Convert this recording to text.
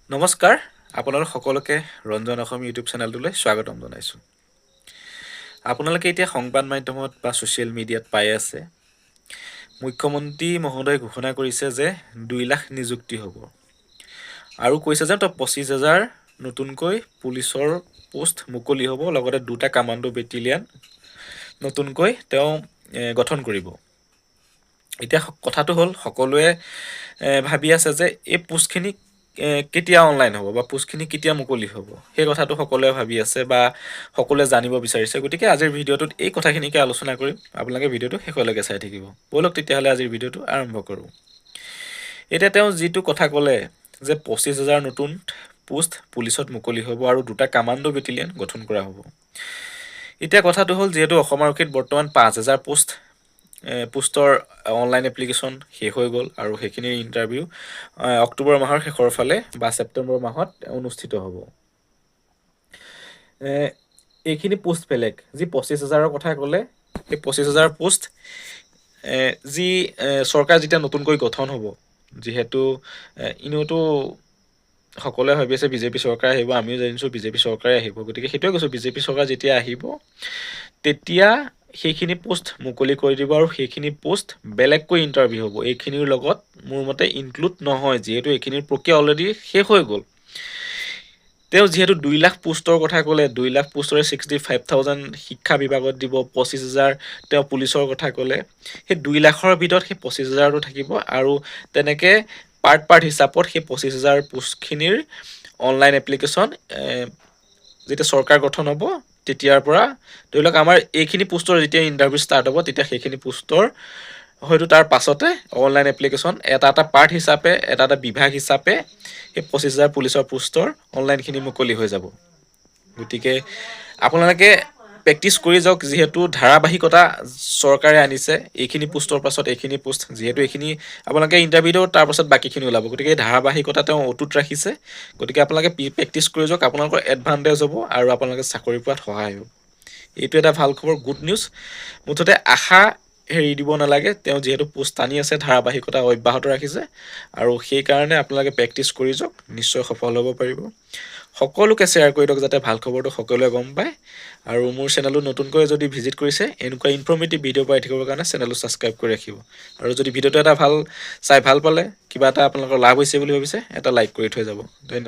নমস্কাৰ আপোনালোক সকলোকে ৰঞ্জন অসম ইউটিউব চেনেলটোলৈ স্বাগতম জনাইছোঁ। আপোনালোকে এতিয়া সংবাদ মাধ্যমত বা ছ'চিয়েল মিডিয়াত পাই আছে মুখ্যমন্ত্ৰী মহোদয়ে ঘোষণা কৰিছে যে 2 লাখ নিযুক্তি হ'ব আৰু কৈছে যে 25,000 নতুনকৈ পুলিচৰ পোষ্ট মুকলি হ'ব, লগতে 2টা কামাণ্ডো বেটেলিয়ান নতুনকৈ তেওঁ গঠন কৰিব। এতিয়া কথাটো হ'ল সকলোৱে ভাবি আছে যে এই পোষ্টখিনি কেতিয়া অনলাইন হ'ব বা পোষ্টখিনি কেতিয়া মুকলি হ'ব, সেই কথাটো সকলোৱে ভাবি আছে বা সকলোৱে জানিব বিচাৰিছে। গতিকে আজিৰ ভিডিঅ'টোত এই কথাখিনিকে আলোচনা কৰিম। আপোনালোকে ভিডিঅ'টো শেষলৈকে চাই থাকিব। ব'লক তেতিয়াহ'লে আজিৰ ভিডিঅ'টো আৰম্ভ কৰোঁ। এতিয়া তেওঁ যিটো কথা ক'লে যে 25,000 নতুন পোষ্ট পুলিচত মুকলি হ'ব আৰু 2টা কামাণ্ডো বেটেলিয়ান গঠন কৰা হ'ব। এতিয়া কথাটো হ'ল যিহেতু অসম আৰক্ষীত বৰ্তমান 5,000 পোষ্টৰ অনলাইন এপ্লিকেশ্যন শেষ হৈ গ'ল আৰু সেইখিনিৰ ইণ্টাৰভিউ অক্টোবৰ মাহৰ শেষৰ ফালে বা ছেপ্টেম্বৰ মাহত অনুষ্ঠিত হ'ব। এইখিনি পোষ্ট বেলেগ। যি 25,000ৰ কথা ক'লে, সেই 25,000 পোষ্ট যি চৰকাৰ যেতিয়া নতুনকৈ গঠন হ'ব, যিহেতু এনেওতো সকলোৱে ভাবি আছে বিজেপি চৰকাৰ আহিব, আমিও জানিছোঁ বিজেপি চৰকাৰে আহিব। গতিকে সেইটোৱে কৈছোঁ, বিজেপি চৰকাৰ যেতিয়া আহিব তেতিয়া সেইখিনি পোষ্ট মুকলি কৰি দিব আৰু সেইখিনি পোষ্ট বেলেগকৈ ইণ্টাৰভিউ হ'ব। এইখিনিৰ লগত মোৰ মতে ইনক্লুড নহয়, যিহেতু এইখিনিৰ প্ৰক্ৰিয়া অলৰেডি শেষ হৈ গ'ল। তেওঁ যিহেতু 2 লাখ পোষ্টৰ কথা ক'লে, 2 লাখ পোষ্টৰে 65,000 শিক্ষা বিভাগত দিব, 25,000 তেওঁ পুলিচৰ কথা ক'লে। সেই 2 লাখৰ ভিতৰত সেই 25,000টো থাকিব আৰু তেনেকৈ পাৰ্ট হিচাপত সেই 25,000 পোষ্টখিনিৰ অনলাইন এপ্লিকেশ্যন যেতিয়া চৰকাৰ গঠন হ'ব তেতিয়াৰ পৰা ধৰি লওক আমাৰ এইখিনি পোষ্টৰ যেতিয়া ইণ্টাৰভিউ ষ্টাৰ্ট হ'ব তেতিয়া সেইখিনি পোষ্টৰ হয়তো তাৰ পাছতে অনলাইন এপ্লিকেশ্যন এটা পাৰ্ট হিচাপে এটা বিভাগ হিচাপে সেই 25,000 পুলিচৰ পোষ্টৰ অনলাইনখিনি মুকলি হৈ যাব। গতিকে আপোনালোকে প্ৰেক্টিচ কৰি যাওক, যিহেতু ধাৰাবাহিকতা চৰকাৰে আনিছে। এইখিনি পোষ্টৰ পাছত এইখিনি পোষ্ট, যিহেতু এইখিনি আপোনালোকে ইণ্টাৰভিউ দিব তাৰ পাছত বাকীখিনি ওলাব। গতিকে এই ধাৰাবাহিকতা তেওঁ অটুট ৰাখিছে। গতিকে আপোনালোকে প্ৰেক্টিচ কৰি যাওক, আপোনালোকৰ এডভান্টেজ হ'ব আৰু আপোনালোকে চাকৰি পোৱাত সহায় হ'ব। এইটো এটা ভাল খবৰ, গুড নিউজ। মুঠতে আশা হেৰি দিব নালাগে, তেওঁ যিহেতু পোষ্ট টানি আছে, ধাৰাবাহিকতা অব্যাহত ৰাখিছে আৰু সেইকাৰণে আপোনালোকে প্ৰেক্টিচ কৰি যাওক, নিশ্চয় সফল হ'ব পাৰিব। সকলোকে শ্বেয়াৰ কৰি দিয়ক যাতে ভাল খবৰটো সকলোৱে গম পায়। আৰু মোৰ চেনেলটো নতুনকৈ যদি ভিজিট কৰিছে, এনেকুৱা ইনফৰ্মেটিভ ভিডিঅ' পাই থাকিবৰ কাৰণে চেনেলটো ছাবস্ক্ৰাইব কৰি ৰাখিব। আৰু যদি ভিডিঅ'টো এটা ভাল পালে, কিবা এটা আপোনালোকৰ লাভ হৈছে বুলি ভাবিছে, এটা লাইক কৰি থৈ যাব। ধন্যবাদ।